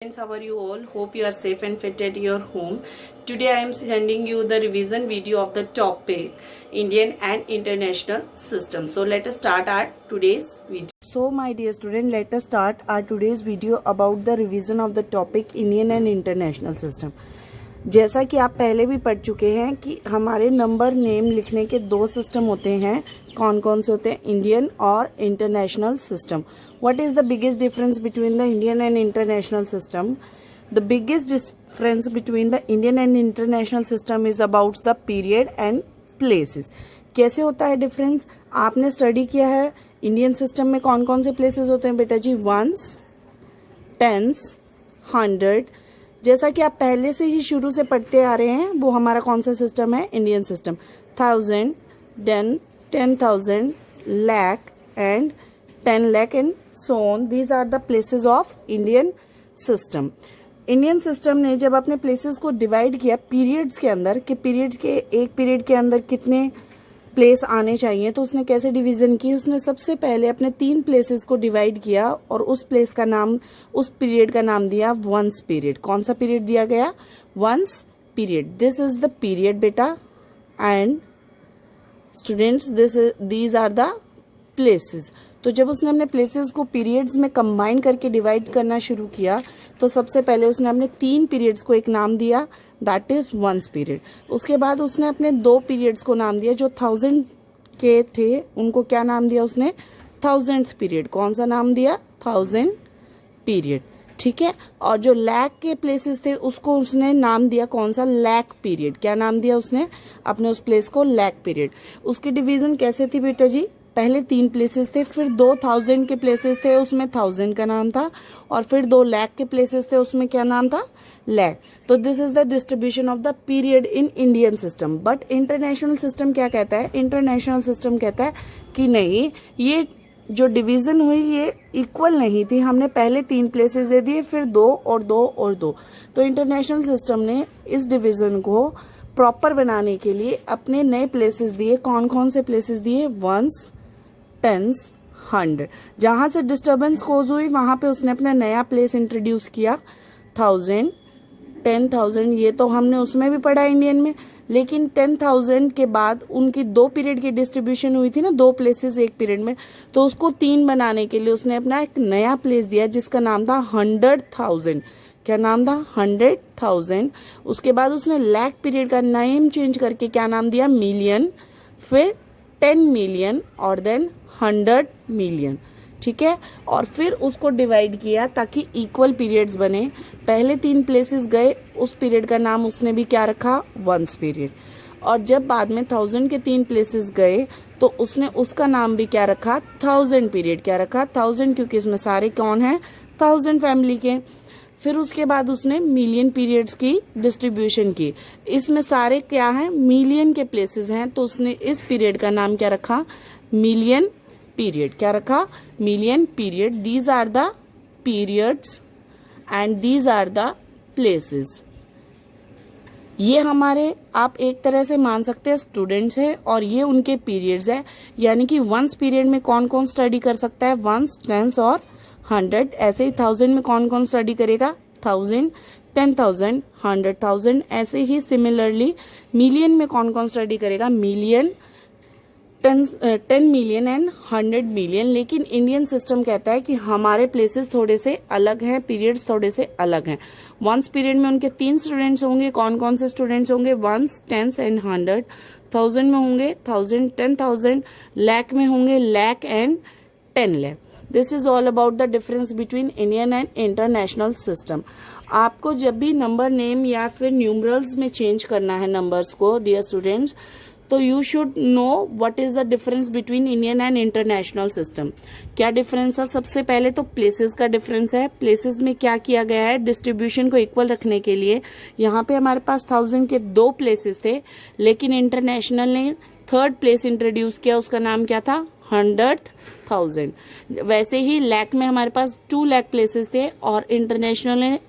Friends, how are you all? Hope you are safe and fit at your home. Today I am sending you the revision video of the topic Indian and International System. So let us start our today's video. So my dear student, let us start our today's video about the revision of the topic Indian and International System. जैसा कि आप पहले भी पढ़ चुके हैं कि हमारे नंबर नेम लिखने के दो सिस्टम होते हैं. कौन कौन से होते हैं? इंडियन और international system. What is the biggest difference between the Indian and international system? The biggest difference between the Indian and international system is about the period and places. कैसे होता है डिफरेंस? आपने स्टडी किया है Indian system में कौन कौन से प्लेसेस होते हैं बेटा जी? Once, tense, hundred. जैसा कि आप पहले से ही शुरू से पढ़ते आ रहे हैं, वो हमारा कौन सा सिस्टम है? Indian system. 1000, then 10,000, lakh and 10 lakh and so on. These are the places of Indian system. Indian system ने जब अपने प्लेसेस को डिवाइड किया पीरियड्स के अंदर कि पीरियड्स के एक पीरियड के अंदर कितने प्लेस आने चाहिए, तो उसने कैसे डिवीजन की? उसने सबसे पहले अपने 3 प्लेसेस को डिवाइड किया और उस प्लेस का नाम, उस पीरियड का नाम दिया वंस पीरियड. कौन सा पीरियड दिया गया? Ones period. This is the period बेटा and students these are the places. तो जब उसने अपने प्लेसेस को पीरियड्स में कंबाइन करके डिवाइड करना शुरू किया तो सबसे पहले उसने अपने 3 पीरियड्स को एक नाम दिया, दैट इज वंस पीरियड. उसके बाद उसने अपने 2 पीरियड्स को नाम दिया जो 1000 के थे, उनको क्या नाम दिया उसने? 1000th period. कौन सा नाम दिया? 1000 पीरियड. ठीक है. और जो लैक के प्लेसेस थे उसको उसने नाम दिया कौन सा? लैक पीरियड. क्या नाम दिया उसने अपने उस प्लेस को? Lack period. उसकी डिवीजन कैसे थी बेटा जी? पहले 3 प्लेसेस थे, फिर 2000 के प्लेसेस थे, उसमें 1000 का नाम था, और फिर 2 लाख के प्लेसेस थे, उसमें क्या नाम था? लैक. तो this is the distribution of the period in Indian system. But international system क्या कहता है? इंटरनेशनल सिस्टम कहता है कि नहीं, ये जो डिवीजन हुई ये इक्वल नहीं थी. हमने पहले 3 प्लेसेस दे दिए, फिर 2 और 2 और 2. तो इंटरनेशनल सिस्टम ने इस डिवीजन को प्रॉपर बनाने के लिए अपने नए प्लेसेस दिए. कौन कौन से प्लेसेस दिए? Ones, tens, 100. जहां से डिस्टर्बेंस कोज हुई वहां पे उसने अपना नया प्लेस इंट्रोड्यूस किया. 1000, 10,000, ये तो हमने उसमें भी पढ़ा इंडियन में. लेकिन 10,000 के बाद उनकी 2 पीरियड की डिस्ट्रीब्यूशन हुई थी ना, 2 प्लेसेस एक पीरियड में, तो उसको 3 बनाने के लिए उसने अपना एक नया प्लेस दिया जिसका नाम था 100,000. क्या नाम था? 100,000. उसके बाद उसने लैक पीरियड का नेम चेंज करके क्या नाम दिया? मिलियन. फिर 10 मिलियन और देन 100 मिलियन. ठीक है. और फिर उसको डिवाइड किया ताकि इक्वल पीरियड्स बने. पहले 3 प्लेसेस गए, उस पीरियड का नाम उसने भी क्या रखा? Ones period. और जब बाद में 1000 के 3 प्लेसेस गए तो उसने उसका नाम भी क्या रखा? 1000 पीरियड. क्या रखा? 1000, क्योंकि इसमें सारे कौन है? 1000 फैमिली के. फिर उसके बाद उसने मिलियन पीरियड्स की डिस्ट्रीब्यूशन की. इसमें सारे क्या हैं? मिलियन के प्लेसेस हैं, तो उसने इस पीरियड का नाम क्या रखा? Million period. क्या रखा? Million period. These are the periods and these are the places. ये हमारे, आप एक तरह से मान सकते हैं, स्टूडेंट्स हैं और ये उनके पीरियड्स है. यानी कि वंस पीरियड में कौन कौन स्टडी कर सकता है? वंस, टेंस और 100. ऐसे ही 1000 में कौन कौन स्टडी करेगा? 1000, 10,000, 100,000. ऐसे ही सिमिलरली मिलियन में कौन कौन स्टडी करेगा? Million, 10 million and 100 million. लेकिन इंडियन सिस्टम कहता है कि हमारे प्लेसेस थोड़े से अलग हैं, पीरियड्स थोड़े से अलग हैं. वंस पीरियड में उनके 3 स्टूडेंट्स होंगे. कौन कौन से स्टूडेंट्स होंगे? Once, tense and 100. 1000 में होंगे 1000, 10,000. लैक में होंगे lakh and 10 lakh. This is all about the difference between Indian and international system. आपको जब भी नंबर नेम या फिर न्यूमरल्स में चेंज करना है नंबर्स को डियर स्टूडेंट्स, तो you should know what is the difference between Indian and international system. क्या डिफरेंस है? सबसे पहले तो प्लेसेस का डिफरेंस है. प्लेसेस में क्या किया गया है? डिस्ट्रीब्यूशन को इक्वल रखने के लिए यहाँ पे हमारे पास 1000 के 2 प्लेसेस थे, लेकिन इंटरनेशनल ने 3rd प्लेस इंट्रोड्यूस किया. उसका नाम क्या था? 100,000. वैसे ही लैक में हमारे पास 2 लाख प्लेसेस थे और इंटरनेशनल ने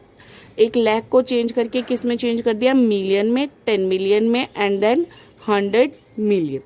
1 लाख को चेंज करके किस में चेंज कर दिया? मिलियन में, 10 मिलियन में and then 100 million.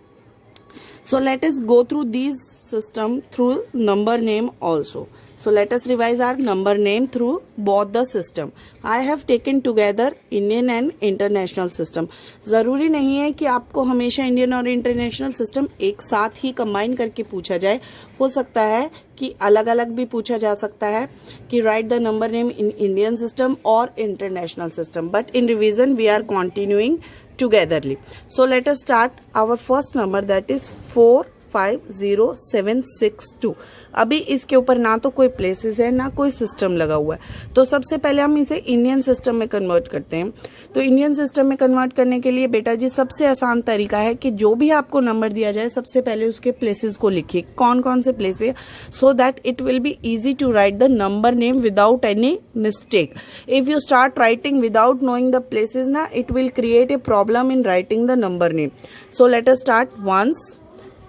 So let us go through these system through number name also. So let us revise our number name through both the system. I have taken together Indian and international system. जरूरी नहीं है कि आपको हमेशा Indian और international system एक साथ ही combine करके पूछा जाए. हो सकता है कि अलग अलग भी पूछा जा सकता है कि write the number name in Indian system और international system. But in revision we are continuing togetherly. So let us start our first number, that is 450,762. अभी इसके ऊपर ना तो कोई प्लेसेस है ना कोई सिस्टम लगा हुआ है. तो सबसे पहले हम इसे इंडियन सिस्टम में कन्वर्ट करते हैं. तो इंडियन सिस्टम में कन्वर्ट करने के लिए बेटा जी सबसे आसान तरीका है कि जो भी आपको नंबर दिया जाए सबसे पहले उसके प्लेसेस को लिखिए. कौन कौन से प्लेस है, so that it will be easy to write the number name without any mistake. If you start writing without knowing the places ना, it will create a problem in writing the number name. So let us start. Ones,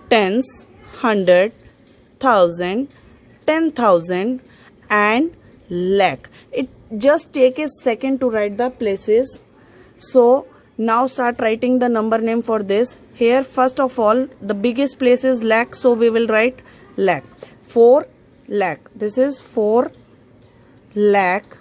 tens, 100, 1000, 10,000 and lakh. It just take a second to write the places. So now start writing the number name for this. Here first of all the biggest place is lakh, so we will write lakh. 4 lakh. This is 4 lakh.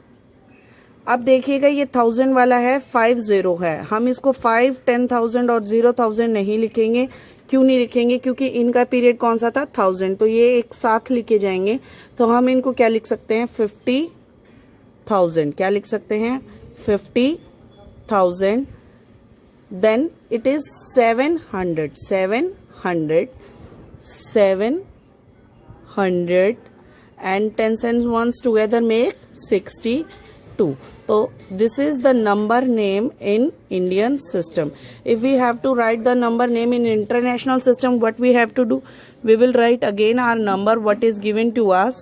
अब देखिएगा ये 1000 वाला है, 50 है. हम इसको 5, 10,000 और 0,000 नहीं लिखेंगे. क्यों नहीं लिखेंगे? क्योंकि इनका पीरियड कौन सा था? 1000. तो ये एक साथ लिखे जाएंगे. तो हम इनको क्या लिख सकते हैं? 50,000. क्या लिख सकते हैं? 50,000. Then it is 700. 700 and 10s and 1s together make 62. So this is the number name in Indian system. If we have to write the number name in international system, what we have to do? We will write again our number what is given to us.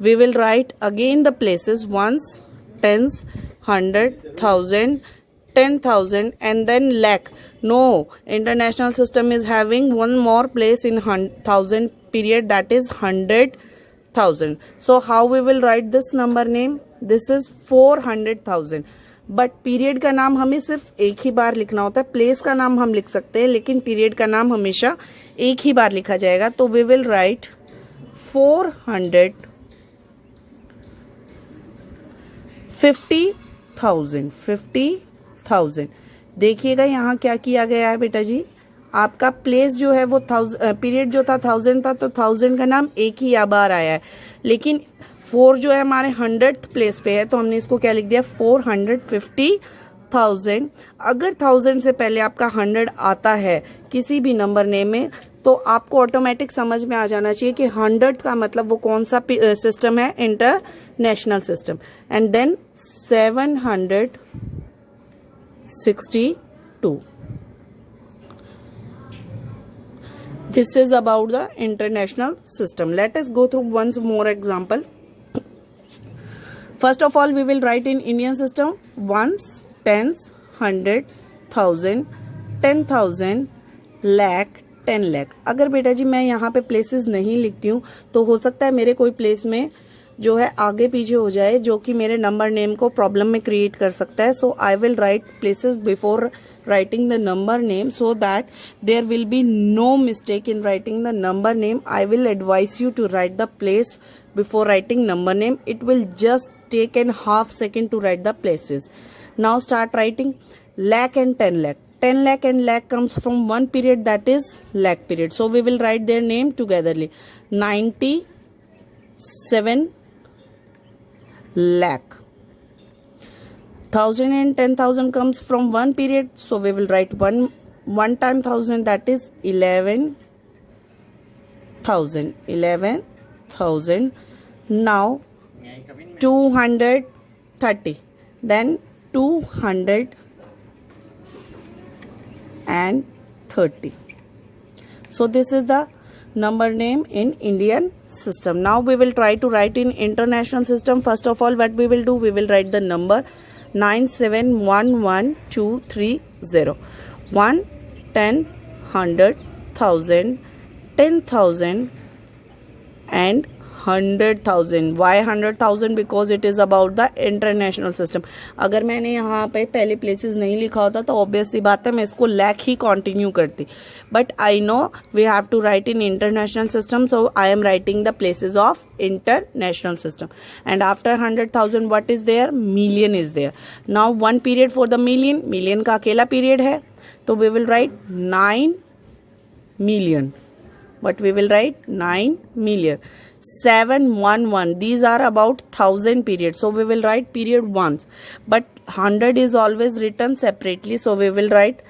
We will write again the places, ones, tens, 100, 1000, 10,000 and then lakh. No, international system is having one more place in 1000 period, that is 100,000. So how we will write this number name? This is 400,000. But period का नाम हमें सिर्फ एक ही बार लिखना होता है. Place का नाम हम लिख सकते हैं लेकिन पीरियड का नाम हमेशा एक ही बार लिखा जाएगा. तो वी विल राइट 50,000. देखिएगा यहाँ क्या किया गया है बेटा जी. आपका प्लेस जो है वो पीरियड जो था 1000 था, तो 1000 का नाम एक ही बार आया है. लेकिन 4 जो है हमारे 100th प्लेस पे है, तो हमने इसको क्या लिख दिया? 450,000. अगर 1000 से पहले आपका 100 आता है किसी भी नंबर नेम में, तो आपको ऑटोमेटिक समझ में आ जाना चाहिए कि 100 का मतलब वो कौन सा सिस्टम है? International system. And then 762. This is about the international system. Let us go through once more example. First of all, we will write in Indian system ones, tens, 100, 1000, 10,000, lakh, 10 lakh. अगर बेटा जी मैं यहाँ पे places नहीं लिखती हूँ तो हो सकता है मेरे कोई प्लेस में जो है आगे पीछे हो जाए, जो कि मेरे नंबर नेम को प्रॉब्लम में क्रिएट कर सकता है. So I will write places before writing the number name so that there will be no mistake in writing the number name. I will advise you to write the place before writing number name. It will just take a half second to write the places. Now start writing lakh and 10 lakh. 10 lakh and lakh comes from one period, that is lakh period. So we will write their name togetherly. 97 lakh. 1000 and 10,000 comes from one period, so we will write one time 1000, that is 11,000. 11,000. Now 230, then 230. So this is the number name in Indian system. Now we will try to write in international system. First of all, what we will do? We will write the number 9711230. 1, 10, 100, 1000, 10,000 and 100,000. Why 100,000? Because it is about the international system. अगर मैंने यहाँ पे पहले places नहीं लिखा होता तो obvious सी बात है मैं इसको lakh ही continue करती. But I know we have to write in international system, so I am writing the places of international system. And after 100,000 what is there? Million is there. Now one period for the million. Million का अकेला period है तो we will write 9 million. But we will write 9 million. 711, these are about 1000 periods, so we will write period once, but 100 is always written separately, so we will write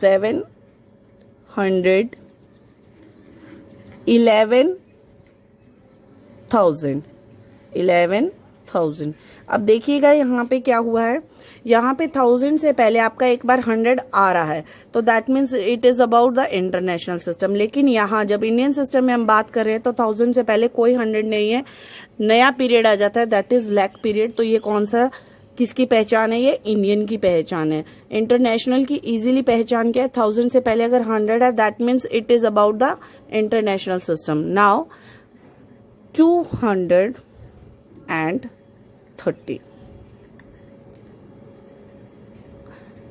700 11,000. अब देखिएगा यहाँ पे क्या हुआ है, यहाँ पे 1000 से पहले आपका एक बार 100 आ रहा है तो that means it is about the international system. लेकिन यहाँ जब इंडियन सिस्टम में हम बात कर रहे हैं तो 1000 से पहले कोई 100 नहीं है, नया पीरियड आ जाता है दैट इज लैक पीरियड. तो ये कौन सा किसकी पहचान है? ये इंडियन की पहचान है. इंटरनेशनल की इजीली पहचान क्या है? 1000 से पहले अगर 100 है that means it is about the international system. Now 230.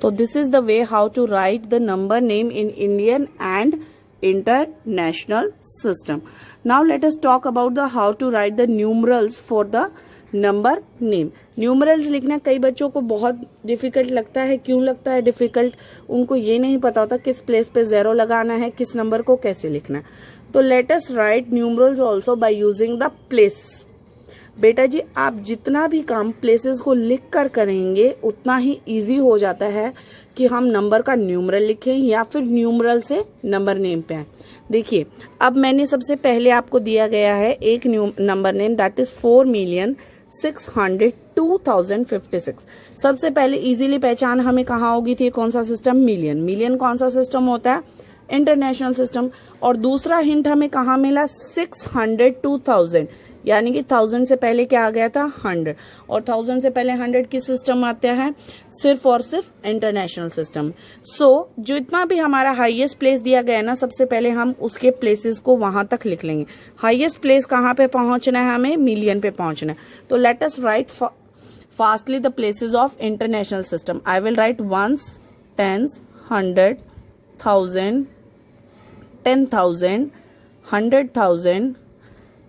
So this is the way how to write the number name in Indian and international system. Now let us talk about the how to write the numerals for the number name. Numerals लिखना कई बच्चों को बहुत difficult लगता है. क्यों लगता है डिफिकल्ट? उनको ये नहीं पता होता किस प्लेस पे ज़ीरो लगाना है, किस नंबर को कैसे लिखना है. तो let us write numerals also by using the place. बेटा जी आप जितना भी काम प्लेसेस को लिख कर करेंगे उतना ही इजी हो जाता है कि हम नंबर का न्यूमरल लिखें या फिर न्यूमरल से नंबर नेम पे आए. देखिए अब मैंने सबसे पहले आपको दिया गया है एक नंबर नेम दैट इज 4,602,056. सबसे पहले इजीली पहचान हमें कहाँ होगी थी? कौन सा सिस्टम? मिलियन. मिलियन कौन सा सिस्टम होता है? International system. और दूसरा हिंट हमें कहाँ मिला? 602,000, यानी कि 1000 से पहले क्या आ गया था? 100. और 1000 से पहले 100 की सिस्टम आता है सिर्फ और सिर्फ इंटरनेशनल सिस्टम. सो जो इतना भी हमारा हाईएस्ट प्लेस दिया गया है ना, सबसे पहले हम उसके प्लेसेस को वहां तक लिख लेंगे. हाईएस्ट प्लेस कहाँ पे पहुंचना है? हमें मिलियन पे पहुंचना है. तो let us write fastly the places of international system. I will write ones, tens, 100, 1000, 10,000, 100,000,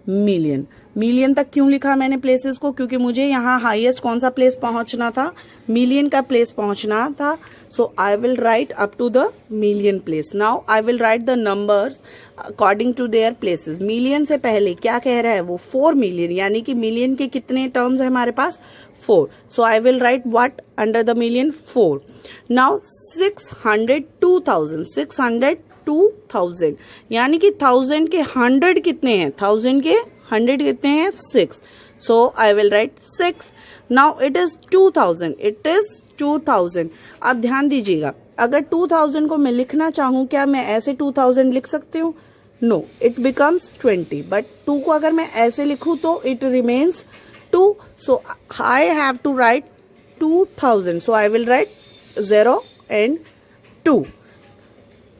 million. Million तक क्यों लिखा मैंने प्लेसेस को? क्योंकि मुझे यहाँ हाईएस्ट कौन सा प्लेस पहुंचना था? मिलियन का प्लेस पहुंचना था. So I will write up to the million place. Now I will write the numbers according to their places. Million से पहले क्या कह रहा है वो? 4 मिलियन, यानी कि मिलियन के कितने टर्म्स है हमारे पास? 4. So I will write what under the million? 4. Now 602,000. 602,000 यानी कि 1000 के 100 कितने हैं? 1000 के 100 कितने हैं? 6. So I will write 6. Now it is 2000. It is 2000. अब ध्यान दीजिएगा, अगर 2000 को मैं लिखना चाहूं, क्या मैं ऐसे 2000 लिख सकती हूँ? No, it becomes 20. बट 2 को अगर मैं ऐसे लिखूं तो it remains 2. So I have to write 2000. So I will write 0 and 2.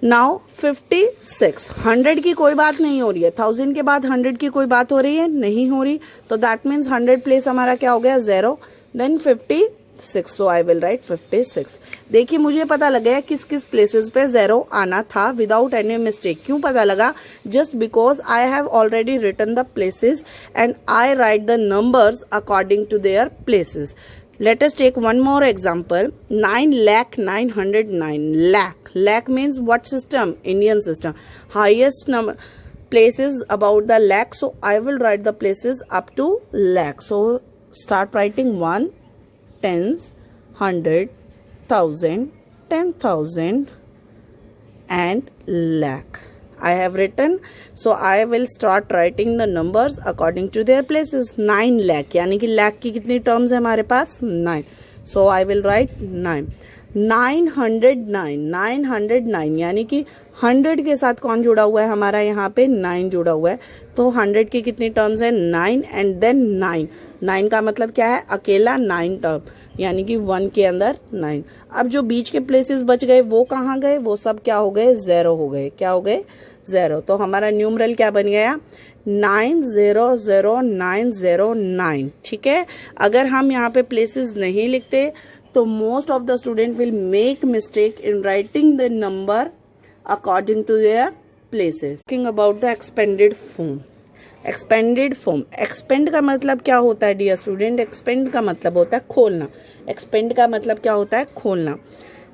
Now 56. 100 की कोई बात नहीं हो रही है. 1000 के बाद 100 की कोई बात हो रही है? नहीं हो रही. तो दैट मीन्स 100 प्लेस हमारा क्या हो गया? 0. Then 56. So I will write 56. देखिए मुझे पता लग गया किस किस प्लेसेस पे 0 आना था विदाउट एनी मिस्टेक. क्यों पता लगा? Just because I have already written the places and I write the numbers according to their places. Let us take one more example. 9,909,000. Lakh. Lakh means what system? Indian system. Highest number places about the lakh. So I will write the places up to lakh. So start writing 1, tens, 100, 1000, 10,000 and lakh. I have written, so I will start writing the numbers according to their places. 9 lakh, यानी कि lakh की कितनी terms है हमारे पास? 9. So I will write 9. 909, 909 यानी कि 100 के साथ कौन जुड़ा हुआ है हमारा? यहाँ पे 9 जुड़ा हुआ है. तो 100 की कितनी टर्म्स है? 9 एंड देन 9. 9 का मतलब क्या है? अकेला 9 टर्म, यानी कि 1 के अंदर 9. अब जो बीच के प्लेसेस बच गए वो कहाँ गए? वो सब क्या हो गए? 0 हो गए. क्या हो गए? 0. तो हमारा न्यूमरल क्या बन गया? 900909, ठीक है। अगर हम यहाँ पे प्लेसेस नहीं लिखते तो most of the student will make mistake in writing the number according to their places. Talking about the expanded form. Expanded form, expand का मतलब क्या होता है डियर स्टूडेंट? एक्सपेंड का मतलब होता है खोलना। एक्सपेंड का मतलब क्या होता है? खोलना।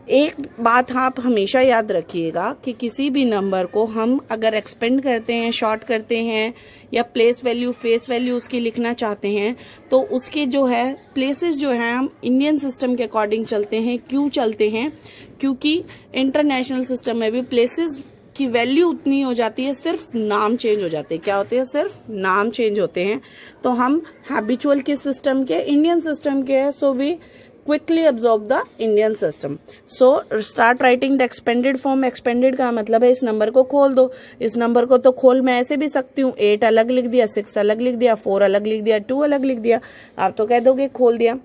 एक बात आप हमेशा याद रखिएगा कि किसी भी नंबर को हम अगर एक्सपेंड करते हैं, शॉर्ट करते हैं या प्लेस वैल्यू, फेस वैल्यू उसकी लिखना चाहते हैं तो उसके जो है प्लेसेस जो है हम इंडियन सिस्टम के अकॉर्डिंग चलते हैं। क्यों चलते हैं? क्योंकि इंटरनेशनल सिस्टम में भी प्लेसेस की वैल्यू उतनी हो जाती है, सिर्फ नाम चेंज हो जाते हैं। क्या होते हैं? सिर्फ नाम चेंज होते हैं। तो हम हैबिचुअल के सिस्टम के, इंडियन सिस्टम के है, so we quickly absorb the Indian system. So start writing the expanded form. expanded का मतलब है इस नंबर को खोल दो। इस नंबर को तो खोल मैं ऐसे भी सकती हूँ, 8 अलग लिख दिया, 6 अलग लिख दिया, 4 अलग लिख दिया, 2 अलग लिख दिया। आप तो कह दोगे खोल दिया।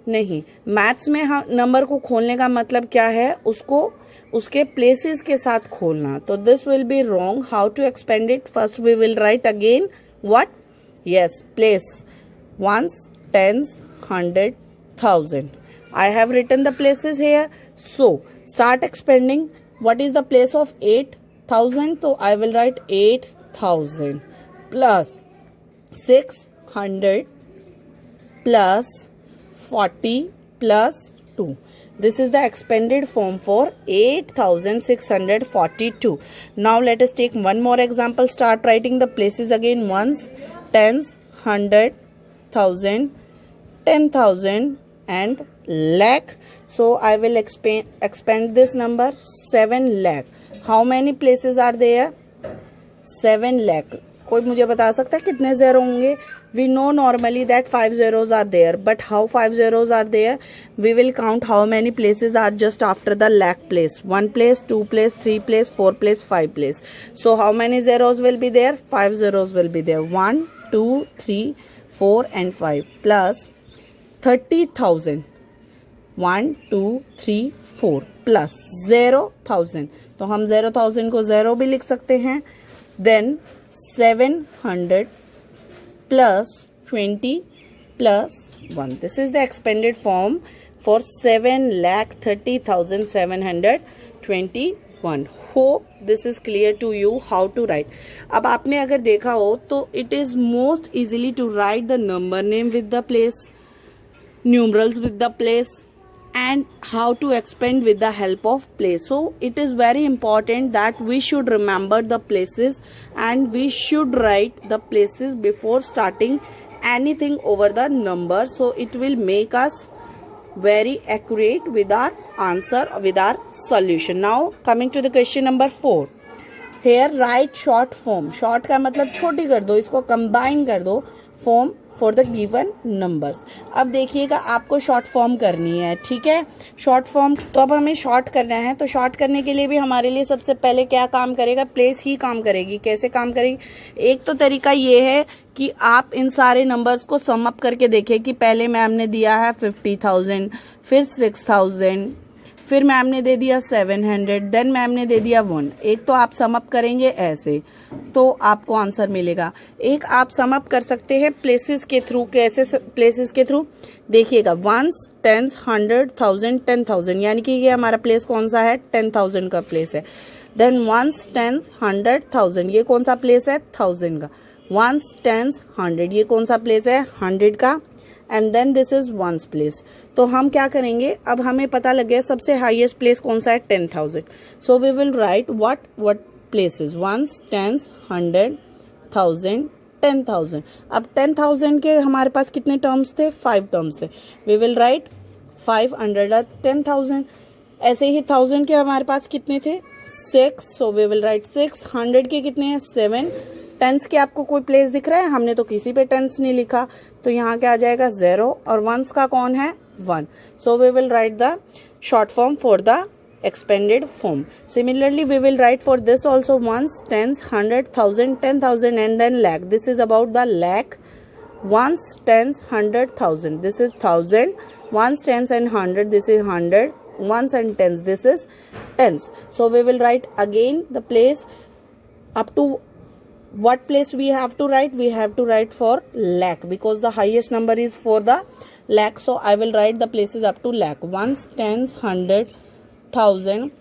नहीं, मैथ्स में हम नंबर को खोलने का मतलब क्या है? उसको उसके प्लेसेस के साथ खोलना। तो this will be wrong. How to expand it? First we will write again what? Yes, place, ones, tens, 100, 1000. I have written the places here. So start expanding. What is the place of 8,000? So I will write 8,000 plus 600 plus 40 plus 2. This is the expanded form for 8,642. Now let us take one more example. Start writing the places again. Ones, tens, 100, 1000, 10,000 and lakh. So I will expand this number 7 lakh. How many places are there? 7 lakh. कोई मुझे बता सकता है कितने zero होंगे? We know normally that 5 zeros are there, but how 5 zeros are there? We will count how many places are just after the lakh place. 1 place, 2 place, 3 place, 4 place, 5 place. So how many zeros will be there? 5 zeros will be there. 1, 2, 3, 4 and 5 plus 30,000. 1, 2, 3, 4 plus 0,000. तो हम 0,000 को 0 भी लिख सकते हैं. Then 700 plus 20 plus 1. This is the expanded form for 7,30,721. Hope this is clear to you how to write. अब आपने अगर देखा हो तो it is most easily to write the number name with the place, numerals with the place, and how to expand with the help of place. So it is very important that we should remember the places and we should write the places before starting anything over the number. So it will make us very accurate with our answer, with our solution. Now coming to the question number 4. Here write short form. Short का मतलब छोटी कर दो, इसको combine कर दो, form for the given numbers. अब देखिएगा आपको शॉर्ट फॉर्म करनी है, ठीक है. शॉर्ट फॉर्म तो अब हमें शॉर्ट करना है. तो शॉर्ट करने के लिए भी हमारे लिए सबसे पहले क्या काम करेगा? प्लेस ही काम करेगी. कैसे काम करेगी? एक तो तरीका ये है कि आप इन सारे नंबर्स को सम अप करके देखें कि पहले मैम ने दिया है 50,000, फिर 6,000, फिर मैम ने दे दिया 700, देन मैम ने दे दिया 1. एक तो आप सम अप करेंगे ऐसे तो आपको आंसर मिलेगा. एक आप सम अप कर सकते हैं प्लेसेस के थ्रू. कैसे प्लेसेस के थ्रू? देखिएगा, 1s, 10s, 100, 1000, 10,000, यानी कि ये हमारा प्लेस कौन सा है? 10,000 का प्लेस है. देन 1s, 10s, 100, 1000, ये कौन सा प्लेस है? 1000 का. 1s, 10s, 100, ये कौन सा प्लेस है? 100 का. And then this is 1s place. तो हम क्या करेंगे? अब हमें पता लग गया सबसे हाईएस्ट प्लेस कौन सा है? 10,000. So we will write what places? 1s, 10s, 100, 1000, 10,000. अब 10,000 के हमारे पास कितने टर्म्स थे? 5 टर्म्स थे. We will write 5 under the 10,000. ऐसे ही 1000 के हमारे पास कितने थे? 6. सो वी विल राइट 6. 100 के कितने हैं? 7. टेंस के आपको कोई प्लेस दिख रहा है? हमने तो किसी पे टेंस नहीं लिखा, तो यहाँ क्या आ जाएगा? 0. और 1s का कौन है? 1. So we will write the short form for the expanded form. Similarly, we will write for this also 1s, 10s, 100, 1000, 10,000 and then lakh. This is about the lakh. 1s, 10s, 100, 1000. This is 1000. 1s, 10s and 100. This is 100. 1s and 10s. This is tens. So we will write again the place up to what place we have to write? We have to write for lakh, because the highest number is for the lakh. So I will write the places up to lakh. Ones, tens, 100, 1000,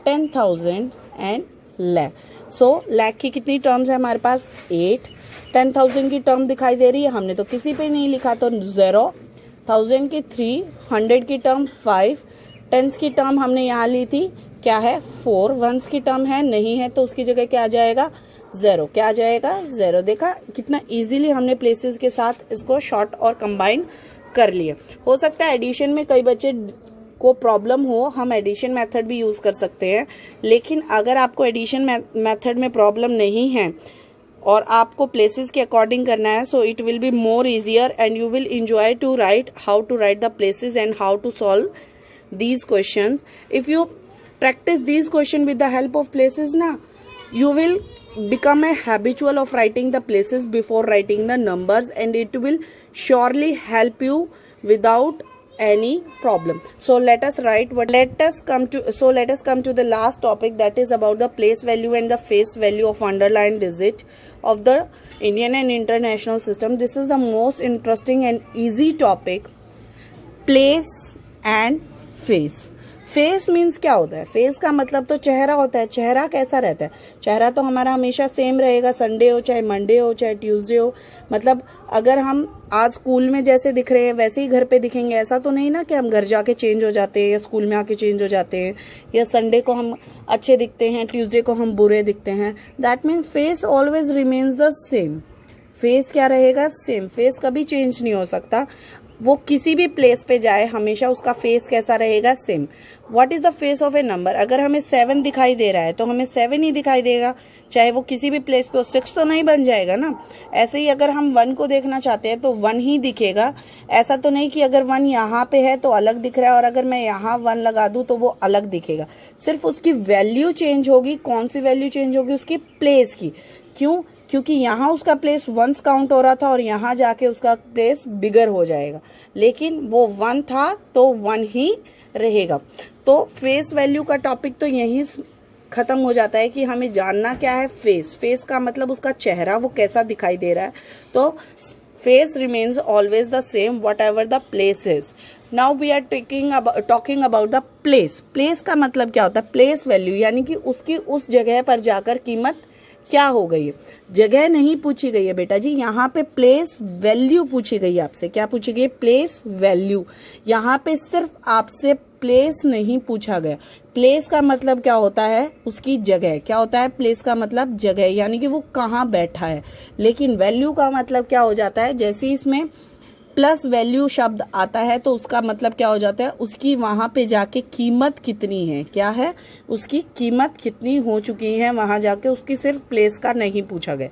10,000 and lakh. So lakh की कितनी terms है हमारे पास? 8. 10,000 की term दिखाई दे रही है, हमने तो किसी पे नहीं लिखा तो 0. 1000 की 3, 100 की टर्म 5, टेंस की टर्म हमने यहाँ ली थी, क्या है? 4. वंस की टर्म है नहीं है, तो उसकी जगह क्या आ जाएगा? 0. क्या आ जाएगा? 0. देखा कितना इजीली हमने प्लेसेस के साथ इसको शॉर्ट और कंबाइन कर लिए. हो सकता है एडिशन में कई बच्चे को प्रॉब्लम हो, हम एडिशन मेथड भी यूज कर सकते हैं, लेकिन अगर आपको एडिशन मेथड में प्रॉब्लम नहीं है और आपको प्लेसेस के अकॉर्डिंग करना है, so it will be more easier and you will enjoy to write how to write the places and how to solve these questions. If you practice these questions with the help of places na, you will become a habitual of writing the places before writing the numbers, and it will surely help you without any problem. So let us come to the last topic, that is about the place value and the face value of underlined digit of the Indian and international system. This is the most interesting and easy topic, place and face. Face means क्या होता है? Face का मतलब तो चेहरा होता है. चेहरा कैसा रहता है? चेहरा तो हमारा हमेशा सेम रहेगा, संडे हो चाहे मंडे हो चाहे ट्यूसडे हो. मतलब अगर हम आज स्कूल में जैसे दिख रहे हैं वैसे ही घर पे दिखेंगे, ऐसा तो नहीं ना कि हम घर जाके चेंज हो जाते हैं या स्कूल में आके चेंज हो जाते हैं, या संडे को हम अच्छे दिखते हैं, ट्यूसडे को हम बुरे दिखते हैं. That means face always remains the same. Face क्या रहेगा? सेम. फेस कभी चेंज नहीं हो सकता. वो किसी भी प्लेस पे जाए हमेशा उसका फेस कैसा रहेगा? Same. What is the face of A number? अगर हमें 7 दिखाई दे रहा है तो हमें 7 ही दिखाई देगा, चाहे वो किसी भी प्लेस पे हो. 6 तो नहीं बन जाएगा ना. ऐसे ही अगर हम 1 को देखना चाहते हैं तो 1 ही दिखेगा. ऐसा तो नहीं कि अगर 1 यहाँ पे है तो अलग दिख रहा है और अगर मैं यहाँ 1 लगा दूँ तो वो अलग दिखेगा. सिर्फ उसकी वैल्यू चेंज होगी. कौन सी वैल्यू चेंज होगी? उसकी प्लेस की. क्यों? क्योंकि यहाँ उसका प्लेस 1 काउंट हो रहा था और यहाँ जाके उसका प्लेस बिगर हो जाएगा, लेकिन वो 1 था तो 1 ही रहेगा. तो फेस वैल्यू का टॉपिक तो यहीं खत्म हो जाता है कि हमें जानना क्या है? फेस. फेस का मतलब उसका चेहरा वो कैसा दिखाई दे रहा है. तो face remains always the same whatever the place is. Now we are talking about the place. Place का मतलब क्या होता है? प्लेस वैल्यू यानी कि उसकी उस जगह पर जाकर कीमत क्या हो गई है. जगह नहीं पूछी गई है बेटा जी, यहाँ पे प्लेस वैल्यू पूछी गई है आपसे. क्या पूछी गई? Place value. यहाँ पे सिर्फ आपसे प्लेस नहीं पूछा गया. प्लेस का मतलब क्या होता है? उसकी जगह. क्या होता है? प्लेस का मतलब जगह, यानी कि वो कहाँ बैठा है. लेकिन वैल्यू का मतलब क्या हो जाता है? जैसे इसमें प्लस वैल्यू शब्द आता है तो उसका मतलब क्या हो जाता है? उसकी वहां पे जाके कीमत कितनी है. क्या है? उसकी कीमत कितनी हो चुकी है वहां जाके. उसकी सिर्फ प्लेस का नहीं पूछा गया.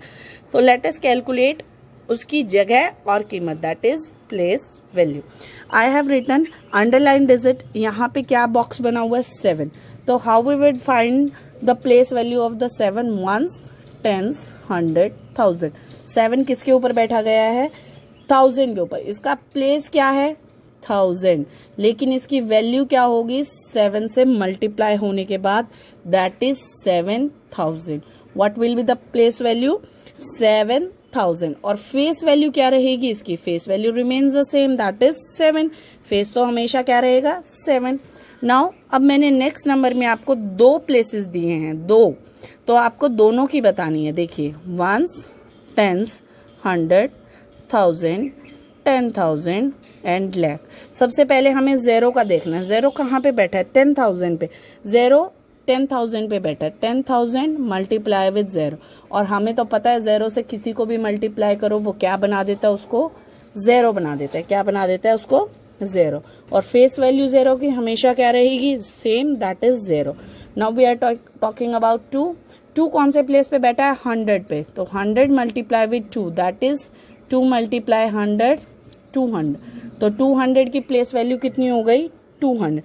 तो लेट अस कैलकुलेट उसकी जगह और कीमत, that is place value. I have written underline digit. यहाँ पे क्या बॉक्स बना हुआ है? 7. तो how we would find the place value of the 7? Ones, tens, 100, 1000. 7 किसके ऊपर बैठा गया है? 1000 के ऊपर. इसका प्लेस क्या है? 1000. लेकिन इसकी वैल्यू क्या होगी? 7 से मल्टीप्लाई होने के बाद, that is 7000. What will be the place value? 7000. और फेस वैल्यू क्या रहेगी इसकी? Face value remains the same, that is 7. Face तो हमेशा क्या रहेगा? 7. नाउ अब मैंने नेक्स्ट नंबर में आपको 2 प्लेसेस दिए हैं, 2. तो आपको दोनों की बतानी है. देखिए, वंस, टेंस, 100, 1000, 10,000 एंड लैख. सबसे पहले हमें 0 का देखना है. 0 कहाँ पे बैठा है? 10,000 पे. 0 10,000 पे बैठा है. 10,000 मल्टीप्लाई विद 0. और हमें तो पता है 0 से किसी को भी मल्टीप्लाई करो वो क्या बना देता है? उसको 0 बना देता है. क्या बना देता है? उसको 0. और फेस वैल्यू 0 की हमेशा क्या रहेगी? Same, that is 0. Now we are talking about 2. 2 कौन से प्लेस पे बैठा है? 100 पे. तो 100 multiply with 2, that is 2 multiply 100, 200. तो 200 की प्लेस वैल्यू कितनी हो गई? 200.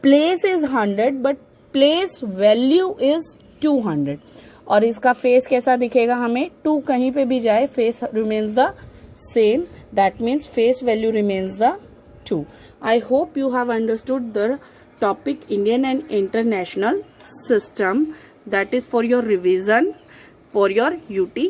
Place is 100 but place value is 200. और इसका फेस कैसा दिखेगा हमें? 2 कहीं पे भी जाए face remains the same, that means face value remains the 2. I hope you have understood the topic Indian and international system, that is for your revision for your UT